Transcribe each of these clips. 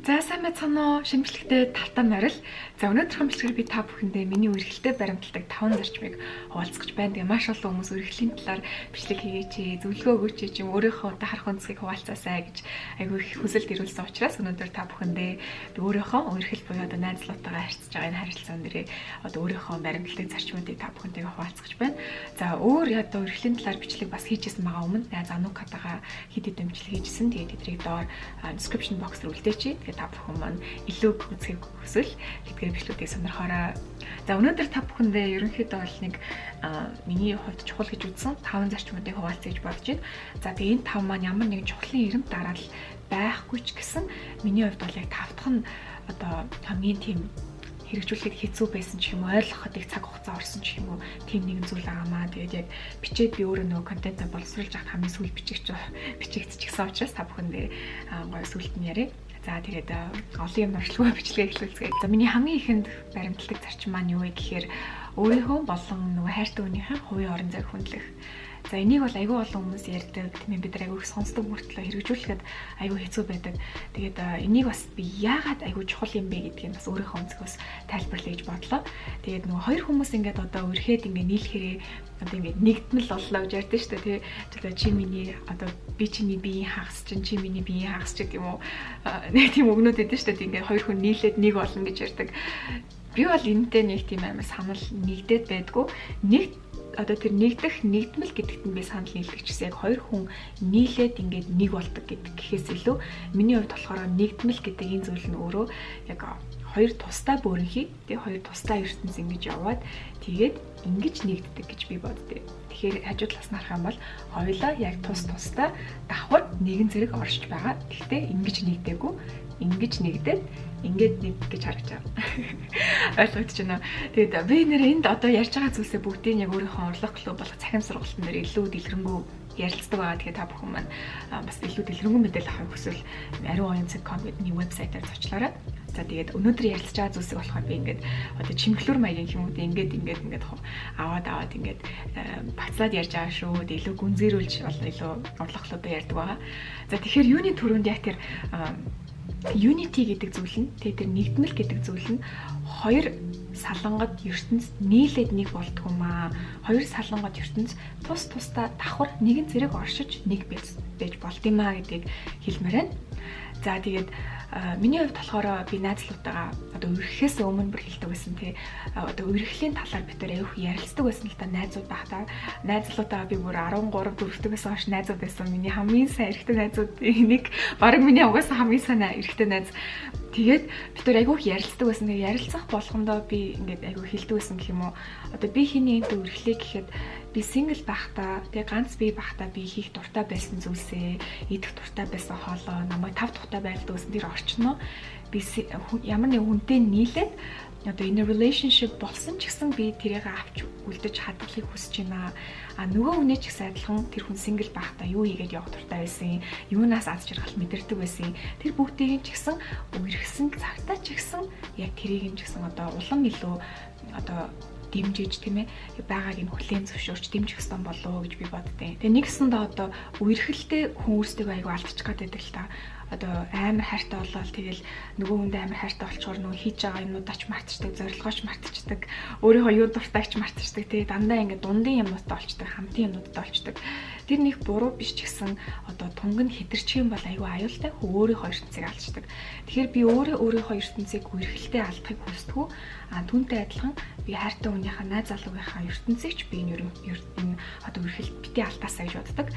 За сайн байцгаана уу? Шимжлэгтэй Талтан Морил. За өнөөдрийн бичлэгээр би та бүхэндээ миний үргэлжлэлтэй баримтлагдаг 5 зарчмыг хуваалцах гэж байна. Тэгээ маш олон хүмүүс үргэлжлэлийн талаар бичлэг хийгээч, зөвлөгөө өгөөч чинь өөрийнхөө харах үндсийг хуваалцаасай гэж айгүй их хүсэлт ирүүлсэн учраас өнөөдөр та бүхэндээ би өөрийнхөө үргэлжлэл буюу одоо найзлуутайгаа харьцаж байгаа энэ харилцаан дээрээ одоо өөрийнхөө баримтлагдаг зарчмуудыг та бүхэндээ хуваалцах гэж байна. За өөр одоо үргэлжлэлийн талаар бичлэг бас хийжсэн байгаа өмнө найз Анукатагаа хэд хэдэн бичлэг хийжсэн. Тэгээд тэдрийг доор description box руу үлдээч. Та бүхэн маань илүү үзхийг хүсвэл хэдгээр бичлэгүүдийг сонирхоорой. За өнөөдөр та бүхэндээ ерөнхийдөө бол нэг миний хувьд чухал гэж үзсэн 5 зарчмуудыг хуваалцъя гэж бодож байна. За тэгээ энэ 5 маань ямар нэгэн чухлын эрэм дараал байхгүй ч гэсэн миний хувьд бол яг тавтах нь одоо хамгийн тийм хэрэгжүүлэхэд хэцүү байсан ч юм уу, ойлгоход их цаг хугацаа орсон ч юм уу, тийм нэгэн зүйл байгаамаа. Тэгээд яг бичээд би өөрөө нөгөө контентаа боловсруулж авах хамгийн сүүл бичигдчихсэн учраас та бүхэндээ гоё сүлд нь яриа. За тэгээд олон юм орчлгүй бичлэгээ эхлүүлцгээе. За миний хамгийн ихэнд баримтлагдаг зарчим маань юу вэ гэхээр өөрийнхөө болон нөгөө хайртай хүнийхээ хувийн орон зайг хүндлэх. За энийг бол айгүй олон хүмүүс ярьдаг. Тийм бид нар айгүй сонсдог мөртлөө хэрэгжүүлэхэд айгүй хэцүү байдаг. Тэгээд энийг бас би яагаад айгүй чухал юм бэ гэдгийг бас өөрийнхөө өнцгөөс тайлбарлая гэж бодлоо. Тэгээд нөгөө хоёр хүмүүс ингээд одоо үрхэд ингээд нийлэхэрээ одоо ингээд нэгдмэл боллоо гэж ярьдэн шүү дээ. Тэгээ чи миний одоо би чиний биеийн хагас чинь чи миний биеийн хагас ч гэдэг юм уу. Нэг тийм өгнөд өгдөн шүү дээ. Ингээд хоёр хүн нийлээд нэг болно гэж ярьдаг. Би бол энэтэй нэг тийм амар санал нэгдээд байдгүй. Нэг одоо тэр нэгдэх нэгдмэл гэдэгт нь би санал нийлдэг ч гэсэн яг хоёр хүн нийлээд ингээд нэг болдог гэдэг гэхээс илүү миний хувьд болохоор нэгдмэл гэдэг энэ зүйл нь өөрөө яг хоёр тусдаа бүөрөнхий тэгээ хоёр тусдаа ертөнц ингэж яваад тэгээд ингэж нэгддэг гэж би боддөө. Тэгэхээр хажуу талаас нь харах юм бол хоёулаа яг тусдаа давхар нэгэн зэрэг оршиж байгаа. Гэхдээ ингэж нэгдээгүй ингэж нэгдээд ингээд нэг гэж харагдаж байгаа. Ойлгогдож байна. Тэгээд би нэр энд одоо ярьж байгаа зүйлсээ бүгдийг яг өөрийнхөө орлого клуб болох цахим сургалтын дээр илүү дэлгэрэнгүй ярилцдаг байгаа. Тэгээд та бүхэн маань бас илүү дэлгэрэнгүй мэдээлэл авах хүсвэл aruoyan.com гэдэг вебсайтаар зочлоорой. За тэгээд өнөөдөр ярилцж байгаа зүйлсийг болохоор би ингээд одоо чимхлүүр маягийн хүмүүст ингээд аваад ингээд бацлаад ярьж байгаа шүү. Тэгээд илүү гүнзгийрүүлж илүү орлого клубаа ярьдаг байгаа. За тэгэхээр юуны төрөнд яг тэр unity гэдэг зүйл нь тэр нэгдмэл гэдэг зүйл нь хоёр салангад ертөнц нийлээд нэг болдгоо маа. Хоёр салангад ертөнц тусдаа давхар нэгэн зэрэг оршиж нэг байж болд юм аа гэдгийг хэлмээр байна. За тэгээд миний хувьд болохоор би найзлуутайгаа одоо үргэхээс өмнө бүр хэлдэг байсан тий. Одоо үргэхлийн талаар бид нар аяах ярилцдаг байсан л та найзууд байхдаа. Найзлуутайгаа би бүр 13 4-т байсан хойш найзууд байсан. Миний хамгийн сайн эрэгтэй найзуудын нэг баг миний угаасаа хамгийн сайн эрэгтэй найз. Тэгээд бид нар аяах ярилцдаг байсан. Тэгээд ярилцах болгондоо би ингээд аяах хэлдэг байсан гэх юм уу. Одоо би хийний энэ үргэлээ гэхэд би single байхдаа тэгээ ганц бие байхдаа би хийх дуртай байсан зүйлсээ идэх дуртай байсан хоолоо намайг тав тухтай байлдаг гэсэн тэр орчноо би ямар нэг хүнтэй нийлээд одоо энэ relationship болсон ч гэсэн би тэрийг авч үлдэж хадгалахыг хүсэж байна. Нөгөө хүнээ ч гэсэн адилхан тэр хүн single байхдаа юу хийгээд явах дуртай байсан, юунаас аз жаргал мэдэрдэг байсан. Тэр бүгдийг ч гэсэн үерхсэн цагтаа ч гэсэн яг тэрийг ч гэсэн одоо улам илүү одоо дэмжиж тийм ээ байгааг нь хүлээн зөвшөөрч дэмжих ёстой болов гэж би боддیں۔ Тэгээ нэгсэндээ одоо үерхэлтэй хүн өөрсдөө аягүй алдчих гээд байдаг л та. Одоо амар хайртай болол тэгэл нөгөө хүнд амар хайртай болчоор нөгөө хийж байгаа юмудаач мартчихдаг, зорилгооч мартчихдаг, өөрийнхөө юу дуртайч мартчихдаг тий дандаа ингээд дундын юмнуудтай болчдаг, хамтын юмнуудтай болчдаг. Тэр нэг буруу биш ч гэсэн одоо тунг нь хэтэрчих юм бол аягүй аюултай өөрийнхөө ертөнцийг алдчихдаг. Тэгэхээр би өөрийнхөө ертөнцийг үерхэлтэй алдахыг хүсдэг. Түүнтэй адилхан би хайртай хүнийхээ найз залуугийнхаа ертөнцийг ч би энэ одоо үерхэл бити алдаасаа гэж боддог.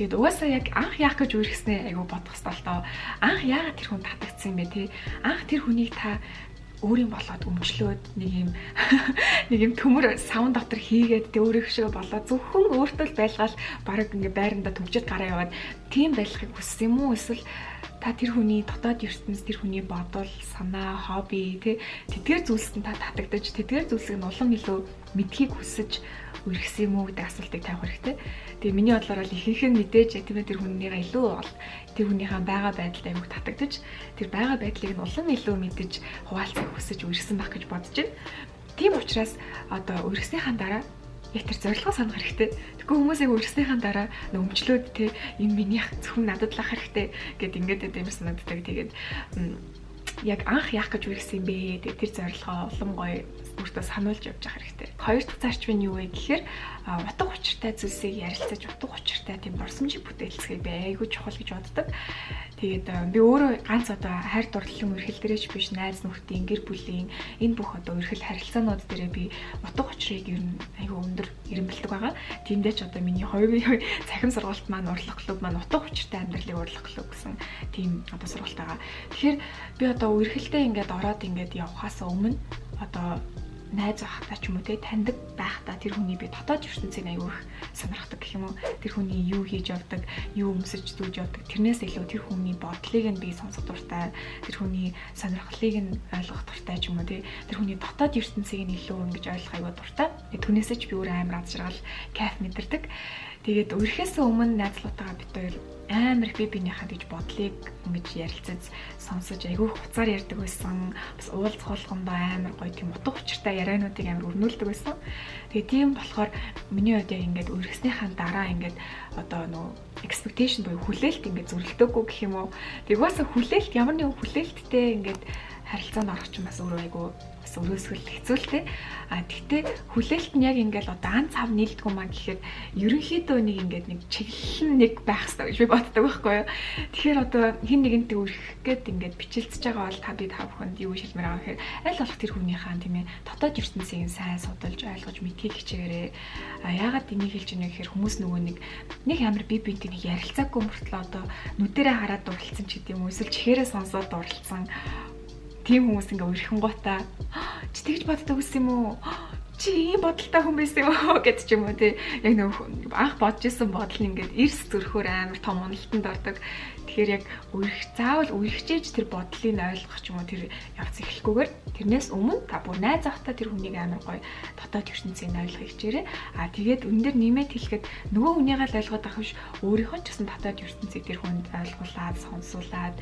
Тэгээд угаасаа яг анх яах гэж үерхснээ аягүй бодох хэрэгтэй л доо. Анх яагаад тэр хүн татагдсан юм бэ те? Анх тэр хүнийг та өөрийн болоод өмчлөөд нэг юм төмөр савн дотор хийгээд тэ өөрийнхөө болоод зөвхөн өөртөө л байлгаал баг ингээ байранда төмчөд гараа яваад тийм байлгахыг хүссэн юм уу? Эсвэл та тэр хүний дотоод ертөнц тэр хүний бодол, санаа, хобби тэдгээр зүйлсэнд та татагдаж тэдгээр зүйлсийг нь улам илүү мэдхийг хүсэж үргэсэн юм уу гэдэг асуултыг тавих хэрэгтэй. Тэгээ миний бодлоор бол ихэнх нь мэдээж тийм ээ тэр хүнийгээ илүү тэр хүнийхээ байгаа байдалд аяг татагдаж тэр байгаа байдлыг нь улам илүү мэдэж хуваалцах хүсэж үргэсэн байх гэж бодож байна. Тийм учраас одоо үргэснийхаа дараа яг тэр зорилгоо санах хэрэгтэй. Тэгэхгүй хүмүүсийг үргэснийхаа дараа өмчлөөд те энэ минийх зөвхөн надад лах хэрэгтэй гэд ингээд юм санагддаг. Тэгээд яг анх яах гэж үргэлжсэн юм бэ? Тэр зорилгоо улам гоё өөртөө сануулж явж явах хэрэгтэй. Хоёр дахь зарчим нь юу вэ гэхээр утга учиртай зүйлсийг ярилцаж утга учиртай тийм дурсамжийг бүтээлцэхийг би айгүй чухал гэж боддог. Тэгээд би өөрөө ганц одоо хайр дурлалын үрхэл дээрээч биш, найз нөхдийн, гэр бүлийн энэ бүх одоо үрхэл харилцаанууд дээрээ би утга учирыг ер нь айгүй өндөр ирэмбэлдэг байгаа. Тиймдээ ч одоо миний хоёрын цахим сургалт маань урлах клуб маань утга учиртай амьдралыг урлах клуб гэсэн тийм одоо сургалт байгаа. Тэгэхээр би одоо үргэлжлэлтэй ингээд ороод ингээд явхаас өмнө одоо найз байхдаа ч юм уу те таньдаг байхдаа тэр хүний би дотоод ертөнцийг аягүй их сонирхдаг гэх юм уу. Тэр хүний юу хийж явдаг, юу өмсөж зүүж явдаг. Тэрнээс илүү тэр хүний бодлыг нь би сонсох дуртай, тэр хүний сонирхлыг нь ойлгох дуртай ч юм уу те. Тэр хүний дотоод ертөнцийг нь илүү ингэж ойлгох аягүй дуртай. Түүнээсээ ч би өөрөө амар аз жаргал, кайф мэдэрдэг. Тэгээд үргэлжлээс өмнө найзлуутайгаа бид хоёр амар их би биенийхээ гэж бодлыг ингэж ярилцаж сонсож айгүй хуцаар ярьдаг байсан. Бас уулзах болгондоо амар гоё тийм утга учиртай яриануудыг амар өрнүүлдэг байсан. Тэгээ тийм болохоор миний хувьд яг ингээд үргэлжлэснийхаа дараа ингээд одоо нөгөө expectation буюу хүлээлт ингээд зөрөлдөөгүй гэх юм уу. Тэг угаасаа хүлээлт ямар нэгэн хүлээлттэй ингээд харилцаанд орох чинь бас өөрөө айгүй бас өрөөсгөл хэцүүлтэй. Тэгтээ хүлээлт нь яг ингээл одоо ан цав нийлдэггүй маа гэхээр ерөнхийдөө нэг чиглэл нэг байх хэрэгтэй гэж би боддог байхгүй юу. Тэгэхээр одоо хин нэгэнтэй үргэлжлэх гээд ингээд бичилцэж байгаа бол та бүхэнд юу шилмээр байгаа гэхээр аль болох тэр хүнийхээ тийм ээ дотоод ертөнцийг сайн судалж ойлгож мэдхийг хичээгээрэй. Яагаад энийг хэлж байна гэхээр хүмүүс нөгөө нэг амар бие биентэй нэг ярилцаагүй мөртлөө одоо нүдэрээ хараад дурлцсан ч гэдэм үү эсвэл чихээрээ сонсоод дурлцсан тийм хүмүүс ингээ үрхэн гутаа чи тэгж боддог гэсэн юм уу? Чи ийм бодолтой хүн байсан юм уу гэд ч юм уу тий. Яг нөх анх бодож исэн бодол нь ингээд эрс зөрхөөр амар том уналтанд ордог. Тэгэхээр яг заавал үргэлжлэж тэр бодлыг ойлгох ч юм уу тэр явц эхлэхгүйгээр тэрнээс өмнө та бүр найз захтай тэр хүнийг амар гоё дотоод ертөнцийг ойлгох хичээрээ. Тэгээд энэ дээр нэмээд хэлэхэд нөгөө хүнийгээ л ойлгоод авах биш өөрийнхөө ч гэсэн дотоод ертөнцийг тэр хүнд ойлгуулад сонсуулад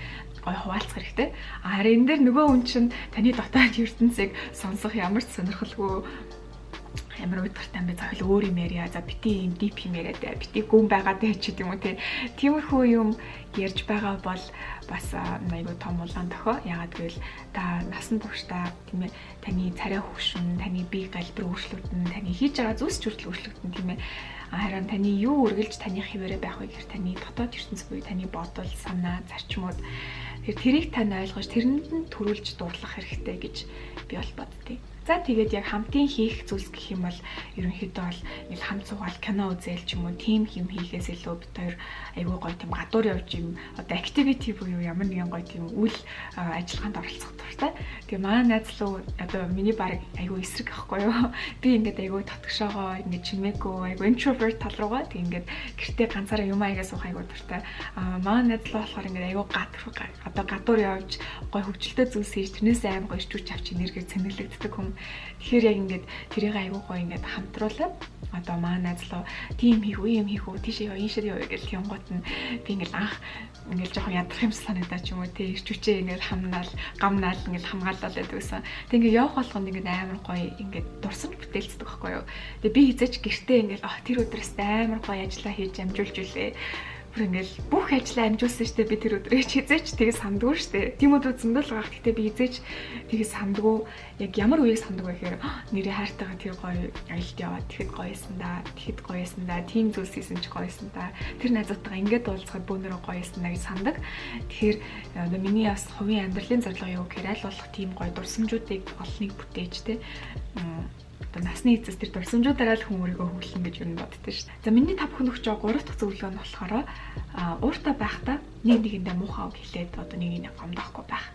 гой хуваалцах хэрэгтэй. Харин энэ дээр нөгөө хүн чинь таны дотоод ертөнцийг сонсох ямар ч сонирхолгүй ямар удиртай бэ захил өөр юм яриа. За бити юм дип юм яриа дээ. Бити гүн байгаад дээ ч гэдэм үү те. Тиймэрхүү юм ярьж байгаа бол бас айгүй том улаан тохио. Ягаад гэвэл та насан туршдаа тийм ээ таны царай хөвшин, таны бие галбир өөрчлөгдөн, таны хийж байгаа зүйлс ч хүртэл өөрчлөгдөн тийм ээ. Харин таны юу үргэлж таны хിവэрэ байх вэ гэхээр таны дотоод ертөнц буюу таны бодол, санаа, зарчмууд тэрийг тань ойлгож тэрэнд нь төрүүлж дурлах хэрэгтэй гэж би бол боддتي. За тэгээд яг хамтын хийх зүйлс гэх юм бол ерөнхийдөө бол нэг хамт суугаад кино үзэл ч юм уу тийм юм хийхээс илүү бид хоёр айгүй гоё тийм гадуур явж юм одоо activity буюу ямар нэгэн гоё тийм үйл ажиллагаанд оролцох дуртай. Тэгээ манай найз луу одоо миний баг айгүй эсрэг ахгүй юу. Би ингээд айгүй татгшоогоо ингээд чимээгүй айгүй introvert тал руугаа тэг ингээд гэртээ ганцаараа юм аягаа суух айгүй дуртай. Манай найз луу болохоор ингээд айгүй одоо гадуур явж гоё хөвгөлтэй зүйлс хийж тэрнээс аим гоё ичүүч авч энерги цэнэглэгддэг хүн. Тэгэхээр яг ингээд тэрийг айгүй гоё ингээд хамтруулаад одоо манай найз луу тийм хийх үе юм хийх үү тийшээ яа энэ шиг яа гэж янгот нь би ингээд анх ингээд жоохон ядрах юм санагдаа ч юм уу тий ичүүчээ ингээд хамнаал гамнаал ингээд хамгаалаад байдаг гэсэн. Тэг ингээд явах болгонд ингээд амар гоё ингээд дурсамж бүтээлцдэг байхгүй юу. Тэгээ би хизээч гэртээ ингээд тэр өдрөөс амар гоё ажиллаа хийж амжуулж үлээ. Бүр ингээл бүх ажлаа амжуулсан штэ би тэр өдрөө хизээч тэгээ сандгүй штэ. Тийм өдрөө зөндөл байгаа. Гэтэ би хизээч тэгээ сандгүй яг ямар үеийг сандгүй гэхээр нэрээ хайртайгаа тэр гоё аялалд яваад тэгэхэд гоёсэн да. Тэгэхэд гоёсэн да. Тийм зүйлс хийсэн ч гоёсэн да. Тэр найзуудтайгаа ингээд уулзахад бөөнөрөө гоёсэн да гэж сандаг. Тэгэхээр миний бас хувийн амьдралын зорилго юу гэхээр аль болох тийм гоё дурсамжуудыг олныг бүтээж тэ одоо насны эцэс тэр дурсамжуудаараа л хүн өөрийгөө хөглөн гэж юу боддоо шүү дээ. За миний та бүхэн өгч байгаа 3 дахь зөвлөгөө нь болохоор ууртай байхдаа нэг нэгэндээ муухай үг хэлээд одоо нэг нэгийг гомдоохгүй байх.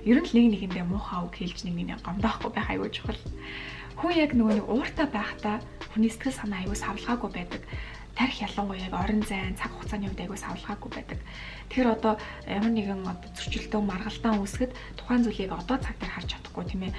Ер нь л нэг нэгэндээ муухай үг хэлж нэг нэгийг гомдоохгүй байх аюул чухал. Хүн яг нөгөө нэг ууртай байхдаа хүний сэтгэл санаа аюул савлгаагүй байдаг. Тарих ялангуяа яг орон зайн цаг хугацааны үед аягүй савлгаагүй байдаг. Тэгэхээр одоо ямар нэгэн одоо зөрчилдөө маргалтаа үүсгэхэд тухайн зүйлийг одоо цаг дээр харж чадахгүй тийм ээ.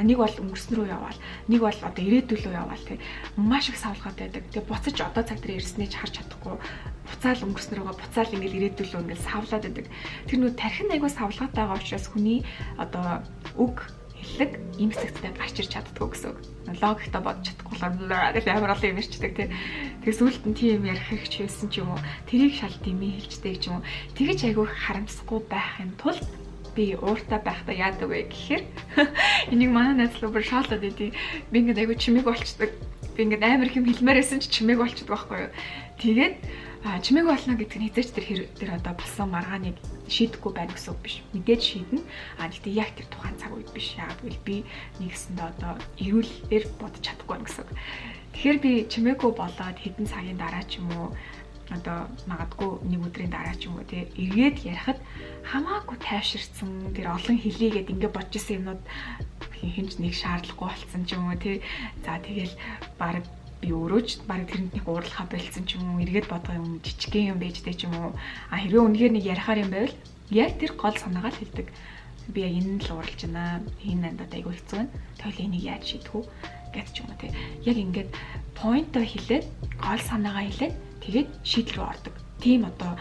Нэг бол өнгөрсөн рүү яваал, нэг бол одоо ирээдүйн рүү яваал тийм. Маш их савлгаад байдаг. Тэгээ буцаж одоо цаг дээр ирснээ ч харж чадахгүй. Буцаал өнгөрсөн рүүгээ буцаал ингээл ирээдүйн рүү ингээл савлаад байдаг. Тэр нүү тарих нь аягүй савлгаатай байгаа учраас хүний одоо үг хэллэг ийм хэсэгтээ гарч ирч чаддгүй гэсэн үг. Логиктой бодож чадахгүй л амар олон юм ирчдэг тий. Тэгээ сүүлд нь тийм ярих хэрэг ч байсан ч юм уу. Тэрийг шал дэмий хэлжтэй ч юм уу. Тэгэж айгүй харамсахгүй байхын тулд би ууртай байхдаа яадаг вэ гэхээр энийг манай найз руу бүр шаалаад идэв. Би ингээд айгу чимээг болчдөг. Би ингээд амар их юм хэлмээр байсан ч чимээг болчихдог байхгүй юу. Тэгээд чимээг болно гэдэг нь хизээч тэр одоо болсон маргааныг шийдэхгүй байна гэсэн үг биш. Мэдээж шийднэ. Гэхдээ яг тэр тухайн цаг үед биш. Яг л би нэгсэндээ одоо эрүүлэр бодож чадахгүй байна гэсэн үг. Тэгэхээр би чимээгүй болоод хэдэн цагийн дараа ч юм уу одоо магадгүй нэг өдрийн дараа ч юм уу тий эргээд ярихад хамаагүй тайвширсан тэр олон хэлийгээд ингээд бодож исэн юмнууд хинж нэг шаардлагагүй болсон ч юм уу тий. За тэгэл баг би өөрөө ч баг тэрэнд нэг уурлахаа болцсон ч юм уу эргээд бодгоо юм жижигхэн юм байж дээ ч юм уу хэрвээ үнэхээр нэг ярихаар юм байвал яг тэр гол санаагаа л хэлдэг. Би яг энэ л уурлж байна. Энэ надад айгүй хэцүү байна. Тэгвэл энийг яаж шийдэх вэ гэж ч юм уу тий. Яг ингээд поинтоо хэлээд гол санаагаа хэлээд тэгээд шийдэл рүү ордог. Тийм одоо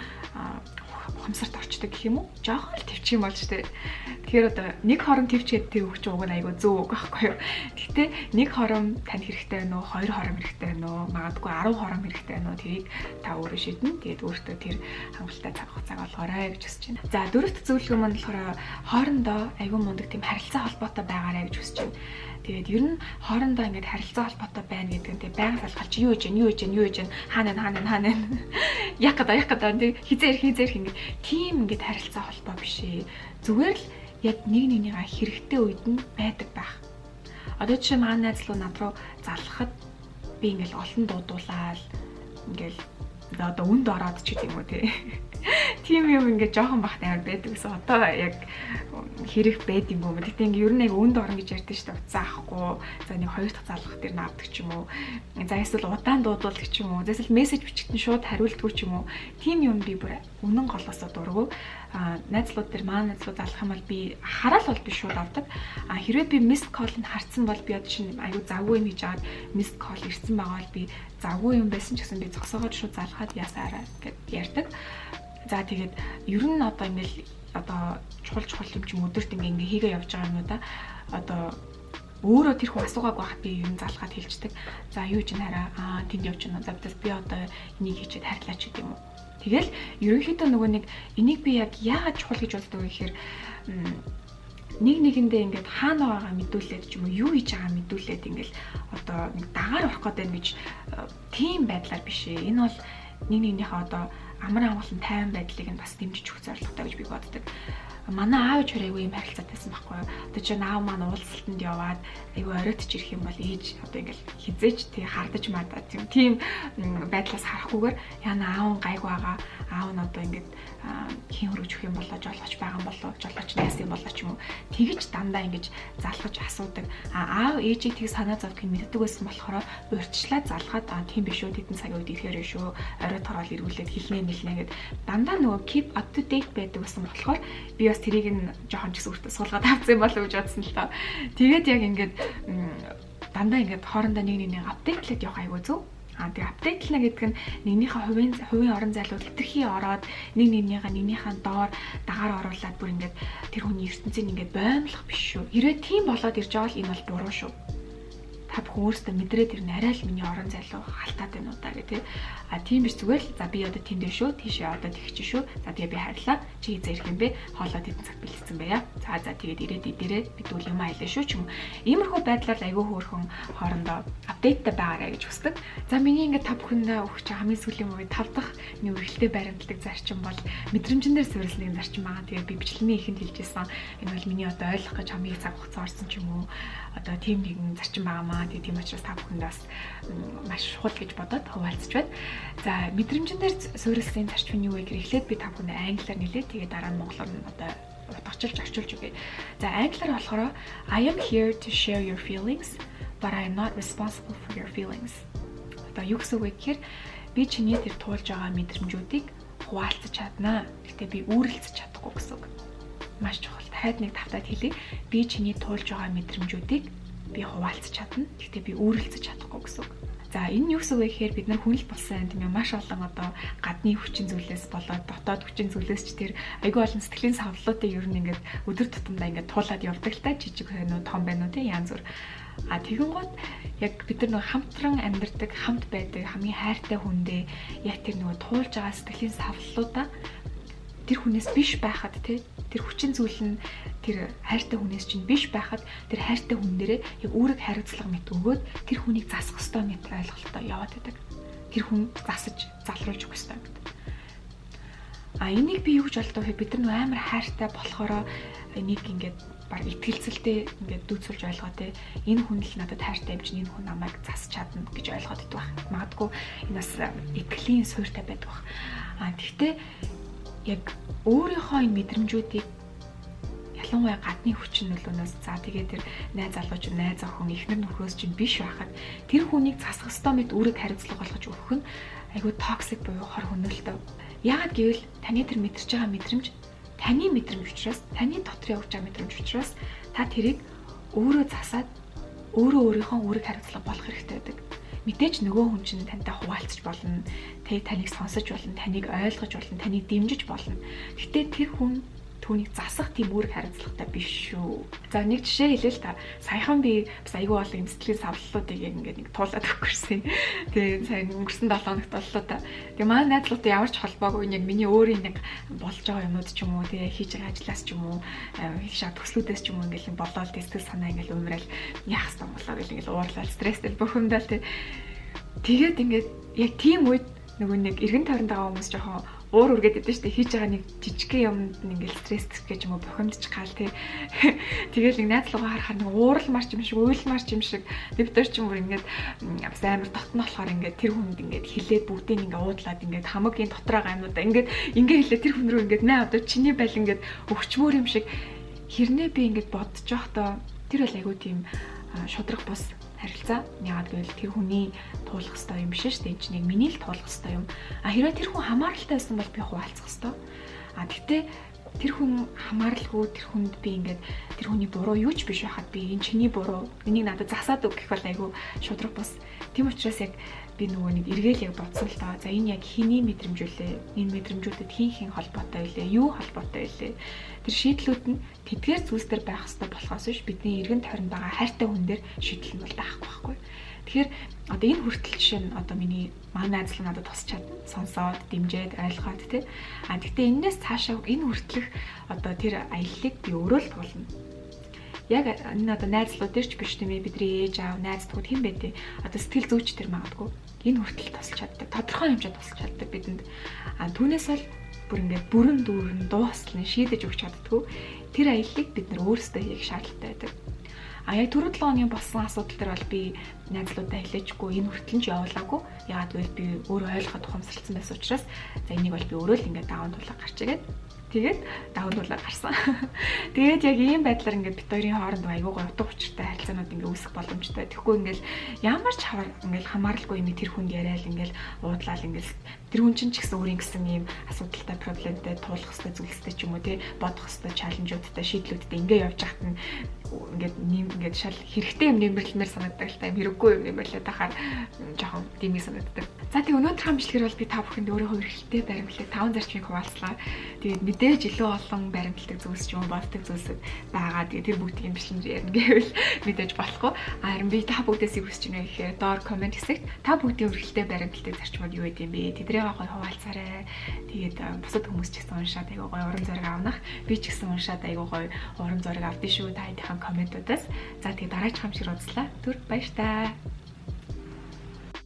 ухамсарт орчдөг гэх юм уу? Жохон л төвчих юм болж тээ. Тэгэхээр одоо нэг хором төвчгээд тэр өгч уг нь айгүй зөв үг байхгүй юу? Гэхдээ нэг хором танд хэрэгтэй байна уу? Хоёр хором хэрэгтэй байна уу? Магадгүй 10 хором хэрэгтэй байна уу? Тэрийг та өөрөө шийднэ. Тэгээд өөртөө тэр хангалттай цаг хугацааг олгоорой гэж хүсэж байна. За дөрөвт зөвлөгөө маань болохоор хоорондоо айгүй мундаг тийм харилцаа холбоотой байгаарай гэж хүсэж байна. Тэгээд ер нь хоорондоо ингээд харилцаа холбоотой байна гэдэг нь тийм байнга салхалж юу гэж хаана яг гадаа тийм хизээ ирэх ингээд тийм ингээд харилцаа холбоо биш ээ. Зүгээр л яг нэг нэгнийгаа хэрэгтэй үед нь байдаг байх. Одоо жишээ маань найз руу над руу залхахад би ингээд олон дуудуулаад ингээд одоо үнд ороод ч гэдэг юм уу тий. Тийм юм ингээд жоохон бахт амар байдаг гэсэн. Одоо яг хэрэг байд юм уу. Тэгтээ ингээд ер нь яг үнд орно гэж ярьдэн шүү дээ. Уцаа авахгүй. За нэг хоёр дахь залгах дээр нь авдаг ч юм уу. За эсвэл удаан дуудуулдаг ч юм уу. Эсвэл мессеж бичгтэн шууд хариулдаг ч юм уу. Тийм юм би бүр үнэн голоосоо дургу. Найзлууд дээр маань найзлууд залах юм бол би хараал бол би шууд авдаг. Хэрвээ би missed call-ыг харсан бол би одоо чинь аюу завгүй юм хийж аваад missed call ирсэн байгаа бол би завгүй юм байсан ч гэсэн би зогсоогоод шууд залхаад ясаараа гэд ярьдаг. За тэгээд ер нь одоо ингээл одоо чухал юм чим өдөрт ингээ хийгээ явж байгаа юм да. Одоо өөрөө тэр хүн асуугаагүй хахад би ер нь залхаад хэлждэг. За юу ч нэраа тэнд явж байна. За би одоо энийг хийчихэд харьлаач гэдэг юм уу. Тэгэл ерөнхийдөө нөгөө нэг энийг би яг яагаад чухал гэж боддог вэ гэхээр нэг нэгэндээ ингээд хаана байгаа мэдүүлээд ч юм уу юу хийж байгаа мэдүүлээд ингээл одоо нэг дагаар авах гэдэг гэж тийм байдлаар биш ээ. Энэ бол нэг нэгнийхээ одоо амар амгалан тайван байдлыг нь бас дэмжиж өгөх зорилготой гэж би боддог. Манай аав ч айгүй юм харилцаатайсан байхгүй юу. Одоо чи аав маань уулзалтанд яваад айгүй оройтч ирэх юм бол ээж одоо ингээл хизээч тий хардаж мадаа тийм байдлаас харахгүйгээр яна аав гайг байгаа. Аав нь одоо ингээд хин хөрөж өгөх юм болоо жолооч байгаа юм болоо жолооч найс юм болоо ч юм уу. Тэгэж дандаа ингэж залхаж асуудаг. Аав ээжийг тийг санаа зовдгийг мэддэг байсан болохоор урьдчилаад залхаад тийм биш үү тэдэн цагийн үед ирэхээр шүү. Оройд хороол эргүүлээд хэлнэ гэд дандаа нөгөө keep up to date байдаг байсан болохоор би бас тэрийг нь жоохон ч гэсэн өөртөө суулгаад авсан юм болов уу гэж бодсон л тоо. Тэгээд яг ингээд дандаа ингээд хоорондоо нэг нэгнийг апдейтлээд явах айгүй зөв. Тэгээ апдейтлна гэдэг нь нэгнийхээ хувийн орон зайлууд хэтэрхий ороод нэгнийхээ доор дагаар оруулаад бүр ингээд тэр хүний ертөнцийг ингээд боомлох биш шүү. Хэрвээ тийм болоод ирж байгаа бол энэ бол буруу шүү. Та бүхэн өөрсдөө мэдрээд ирнэ арай л миний орон зайлуу халтаад байна уу та гэх тээ. Тийм биш зүгээр л за би одоо тэнд шүү тийшээ одоо тэгчих шүү. За тэгээ би харьлаа. Чи хизээ ирэх юм бэ? Хоолоо тэдэн цаг бэлдсэн байя. За тэгээд ирээд идэрээ бид үл юм аялаа шүү ч юм. Иймэрхүү байдлаар айгүй хөөрхөн хоорондоо апдейттай байгаарай гэж хүсдэг. За миний ингээд та бүхэндээ өгч хамгийн сүүлийн үе 5 дахь нэг үргэлжлэлтэй баримтлагдаг зарчим бол мэдрэмжэн дээр суурилсан нэг зарчим байгаа. Тэгээд би бичлэгийн ихэнд хэлжсэн. Энэ бол миний одоо ойлгох гэж хамгийн цаг хугацаа орсон ч юм уу. Одоо тийм нэгэн зарчим байгаамаа. Тийм учраас та бүхэнд бас маш чухал гэж бодоод хуваалцж байна. За мэдрэмжэн дээр суурилсан зарчим нь юу вэ гэхээр эхлээд би та бүхэнд англиар нэлээд тэгээд дараа нь монголоор нь одоо утгачлж орчуулж өгье. За англиар болохоор I am here to share your feelings but I am not responsible for your feelings. Одоо юу гэсэн үг вэ гэхээр би чиний тэр туулж байгаа мэдрэмжүүдийг хуваалцаж чаднаа. Гэхдээ би үүрэлцэж чадахгүй гэсэн үг. Маш чухал. Дахиад нэг тавтаад хэлье. Би чиний туулж байгаа мэдрэмжүүдийг би хуваалцаж чадна. Гэхдээ би үүрэлцэж чадахгүй гэсэн үг. За энэ юу гэсэн үг вэ гэхээр бид нар хүн л болсон тийм ээ маш олон одоо гадны хүчин зүйлээс болоод дотоод хүчин зүйлээс ч тэр айгүй олон сэтгэлийн савлуудыг ер нь ингээд өдөр тутамдаа ингээд туулаад явдаг л та жижиг байна уу том байна уу тийм янз бүр. Тэгэн гот яг бид нар нэг хамтран амьдардаг хамт байдаг хамгийн хайртай хүндээ яг тэр нөгөө туулж байгаа сэтгэлийн савлуудаа тэр хүнээс биш байхад тий тэр хүчин зүйл нь тэр хайртай хүнээс чинь биш байхад тэр хайртай хүн дээрээ яг үүрэг хариуцлага мэт өгөөд тэр хүнийг засах ёстой мэт ойлголттой яваад байдаг. Тэр хүн засаж залруулж өгөх ёстой мэт. Энийг би юу гэж олдоо вэ? Бид нар амар хайртай болохоор энийг ингээд баг итгэлцэлтэй ингээд дүүцүүлж ойлгоо те. Энэ хүн л надад хайртай юм чинь энэ хүн намайг засч чадна гэж ойлгоод идэх байх. Магадгүй энэ бас итгэлийн суурьтай байдаг байх. Гэхдээ яг өөрийнхөө энэ мэдрэмжүүдийг ялангуяа гадны хүчин нөлөөнөөс за тэгээд тэр найз залууч найз охин эхнэр нөхрөөс чинь биш байхад тэр хүнийг засах ёстой мэт үүрэг хариуцлага болгож өгөх нь айгүй токсик буюу хор хөнөөлтөй. Яагаад гэвэл таны тэр мэдэрч байгаа мэдрэмж таны мэдрэмж учраас таны дотор явж байгаа мэдрэмж учраас та тэрийг өөрөө засаад өөрийнхөө үүрэг хариуцлага болох хэрэгтэй байдаг. Мэдээж нөгөө хүн чинь тантай хуваалцаж болно. Таныг сонсож болно, таныг ойлгож болно, таныг дэмжиж болно. Гэтэ тэр хүн түүнийг засах тийм үүрэг хариуцлагатай биш шүү. За нэг жишээ хэлээ л та. Саяхан би бас айгүй бол юм сэтгэлийн савллуудыг ингээд нэг туулаад өгсөн. Тэгээ сайн өнгөрсөн 7 хоногт боллоо та. Тэгээ манай найзлуутай ямар ч холбоогүй яг миний өөрийн нэг болж байгаа юмуд ч юм уу, тэгээ хийж байгаа ажлаас ч юм уу, шат төслүүдээс ч юм уу ингээд юм болоод сэтгэл санаа ингээд умрал яах ёстой болоо гэл ингээд уурлал, стресстэй бухимдал тэгээд ингээд яг тийм үед нөгөө нэг эргэн тойронд байгаа хүмүүс жоохон уур үргээд идэв штэ хийж байгаа нэг жижигхэн юмд ингээл стресс гэж юм уу бухимдчих гал тий. Тэгэл нэг найзлуугаа харахаар нэг ууралмарч юм шиг, уйлмарч юм шиг дэвтэр ч юм уу ингээд бас амар дотно болохоор ингээд тэр хүнд ингээд хилээд бүгдийг ингээд уудлаад ингээд хамаагийн дотроо гамнуудаа ингээд хилээд тэр хүн рүү ингээд наа одоо чиний байл ингээд өгчмөр юм шиг хэрнээ би ингээд бодож явахдаа тэр бол айгүй тийм шудраг бус харилцаа. Яагаад гэвэл тэр хүний туулах ёстой юм биш шүү дээ. Энд чинь яг миний л туулах ёстой юм. Хэрвээ тэр хүн хамааралтай байсан бол би хуваалцах ёстой. Гэтэ тэр хүн хамааралгүй тэр хүнд би ингээд тэр хүний буруу юу ч биш байхад би энэ чиний буруу энийг надад засаад өг гэх бол айгүй шудраг бус. Тийм учраас яг би нөгөө нэг эргээл яг бодсон л таа. За энэ яг хэний мэдрэмжүүлээ? Энэ мэдрэмжүүдэд хин холбоотой байлээ? Юу холбоотой байлээ? Тэр шийдлүүд нь тэдгээр зүйлс төр байх хэрэгтэй болохоос биш бидний эргэн тойронд байгаа хайртай хүн дээр шийдэл нь бол байхгүй. Тэгэхээр одоо энэ хүртэл жишээ нь одоо миний манай найзлал надад тусч чадна. Сонсоод, дэмжиж, ойлгоод тий. Гэхдээ энэс цаашаа энэ хүртэлх одоо тэр аяллыг би өөрөө л туулна. Яг энэ одоо найзлууд дээр ч биш тийм ээ бидний ээж аав найздгууд хэн бэ тий. Одоо сэтгэл зүйч тэр магадгүй энэ хүртэл тусч чаддаг. Тодорхой хэмжээнд тусч чаддаг бидэнд. Түүнээс л бүр ингээд бүрэн дүүрэн дуустал нь шийдэж өгч чаддгүй. Тэр аяллыг бид нар өөрсдөө хийх шаардлагатай байдаг. Яг түрүү 7 хоногийн болсон асуудал дээр бол би найзлуудаа хэлээчгүй энэ хүртэл нь ч явуулаагүй. Яагаад гэвэл би өөрөө ойлгоход ухамсарласан байсан учраас за энийг бол би өөрөө л ингээд даван тулаа гарч игээд тэгээд даван тулаа гарсан. Тэгээд яг ийм байдлаар ингээд бит хоёрын хооронд айгуугаа утга учиртай харилцаанууд ингээд үүсэх боломжтой. Тэгэхгүй ингээд ямар ч ингээд хамааралгүй юм тэр хүнд яриад ингээд уудлал ингээд тэр хүн чинь ч гэсэн өөрийн гэсэн ийм асуудалтай проблемтэй туулах хэвээр зүйлстэй ч юм уу тий бодох хэвээр чаленжуудтай шийдлүүдтэй ингээд явж хахад нь ингээд шал хэрэгтэй юм нэмэрлэмээр санагддаг л та юм хэрэггүй юм нэмэрлээд тахаар жоохон димиг санагддаг. За тэг өнөөдрийн хамжлэгээр бол би та бүхэнд өөрийнхөө эрхлэлтэй баримтлаг 5 зарчмыг хуваалцлаа. Тэгээд мэдээж илүү олон баримтлагдаг зүйлс ч юм уу боддог зүйлсүүд байгаа. Тэгээд тэр бүгдийг бичлэмж ярина гэвэл мэдээж болохгүй. Харин би та бүгдээс юу хүсэж байна гэхээр доор комент хэсэгт та бүгдийн эрхлэлтэй баримтлагдаг зарчмууд юу гэдэм бэ? Тэдрийг гой хуваалцаарай. Тэгээд бусад хүмүүс ч гэсэн уншаад айгуу гой уран зориг авнах. Би ч гэсэн уншаад айгуу гой уран зориг авдээ шүү. Та хэдхэн комментуудаас. За тэгээд дараач хамшиг уулзлаа. Түр баяр таа.